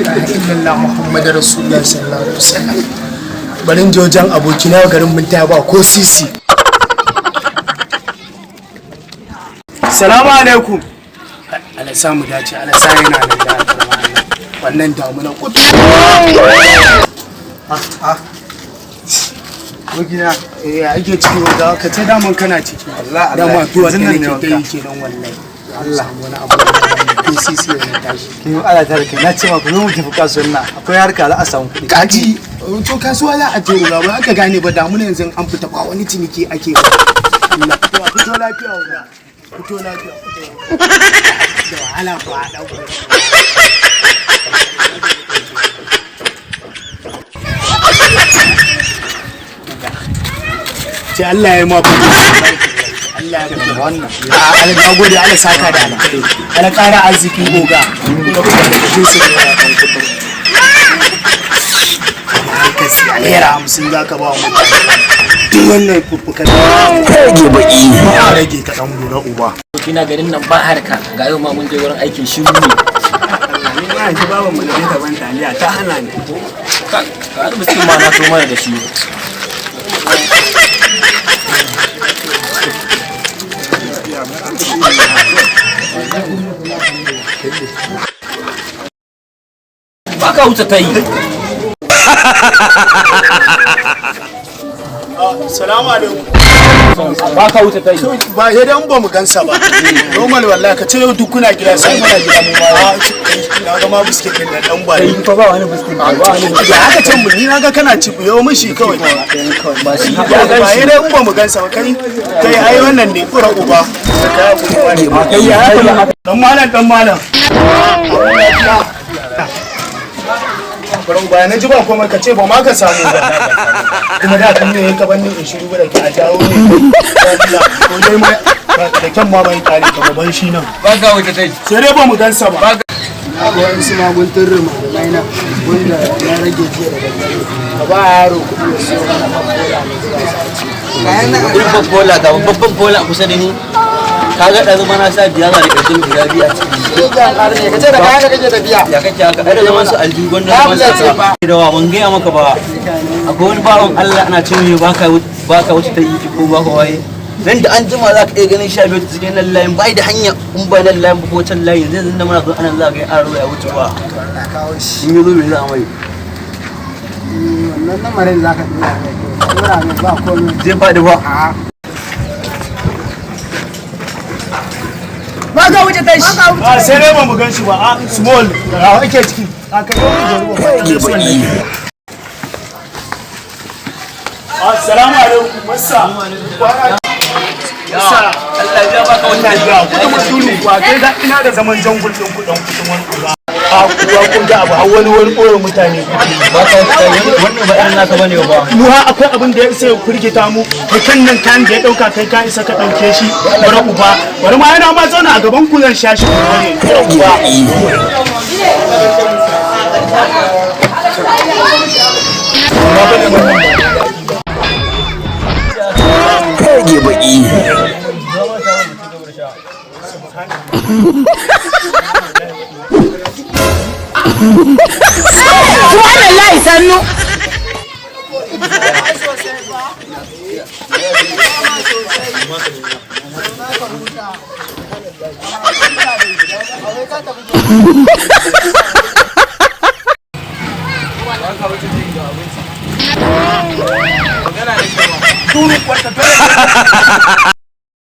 illallah Muhammadu Rasulullah sallallahu alaihi wasallam. Barin jojan abokina garin mun ta ba ko sisi. Assalamu alaikum. Allah samu dace, Allah sa yana nan da wannan damuna kudu. Wagina ake ciki wanda ka ce daman kana ciki. Allah dama to wannan ne ke yi kenan wallahi. Allah wani abu ko sisi ya tashi. Kin Allah ta rike na ce ma ku zo mu tafi kasuwar nan. Akwai harka za a samu kuɗi. Kaji to kasuwa za a je ba ba aka gane ba damuna yanzu an fita ba wani ciniki ake ba. Allah fito lafiya wa. Fito lafiya. Da wahala ba a dauko. Sai Allah ya ma fito. Allah ya rubuta wannan. Allah na gode Allah saka da alheri. Allah ƙara arziki goga. Naira 50 za ka ba mu. Duk wannan fuffuka rage baki. Ya rage ka dan gora uba. Kina garin nan ba harka ga yau ma mun je wurin aikin shiru ne. Ni ma yanzu baban mu da ta ban taliya ta hana ni. Ka miskin ma na so mana da shi. Ba ka wuce ta yi. Assalamu alaikum. Ba ka wuce ta yi. Ba ya dan ba mu gansa ba. Normal wallahi ka ce duk kuna gida sai muna gida mu ma. Na ga ma biskit din da dan bari. Fa ba wani biskit ba wani. Ya haka can mu ni na ga kana ci yau mishi kawai. Ba shi Ba ya dan ba mu gansa ba kai ai wannan ne kura uba. kai ya haka Dan malam. Barau ba na ji ba komai ka ce ba ma ka samu ba. Kuma da kan ne ka banni in shiru da ke a jawo ne. Ko dai mai da kyan ma mai kare ka baban shi nan. Ba ka wuce ta yi. Sai dai ba mu gansa ba. Akwai wasu maguntun rima da maina wanda ya rage jiya da daddare. Ka ba yaro kuɗi ya siyo wani babbola mai zuwa sati. Babban bola ga babban bola kusa da ni. Ka ga ɗazu mana sa biya ga da ƙarfin guda biyu a ciki. Ka ce da kayan da kake tafiya. Ya kake haka ai da zaman su aljihu gwanda zaman su da wa ban gaya maka ba. Akwai wani bawan Allah ana ce mai baka wuce ta yi ko baka waye. Nan da an jima za ka iya ganin 15 cikin nan layin bai da hanya in ba nan layin ba ko can layin zai zanda mana zo anan za ka yi aro ya wuce ba. In yi zo mai za a mai. Wannan lamarin za ka dora mai ba komai. Zai faɗi ba. Ba ka wuce ta shi. Sai dai ba mu gan shi ba. Small. A ake ciki. A kai ba mu ba. Assalamu alaikum. Massa. Massa. Allah ya baka wata Ya kuɗin musulu ba kai da ina da zaman jangul din kuɗin wani uba. A kuwa kun ga abu har wani ɓoye mutane. ba ka wannan ba irin naka bane ba. Mu ha akwai abin da ya isa ya kurgita mu. Kan nan kayan da ya ɗauka kai ka isa ka ɗauke shi. Bari uba. Bari ma yana ma zauna a gaban ku zan sha shi. Bari uba. Rage baki. Subhanallahi sannu. Dole kwata dole.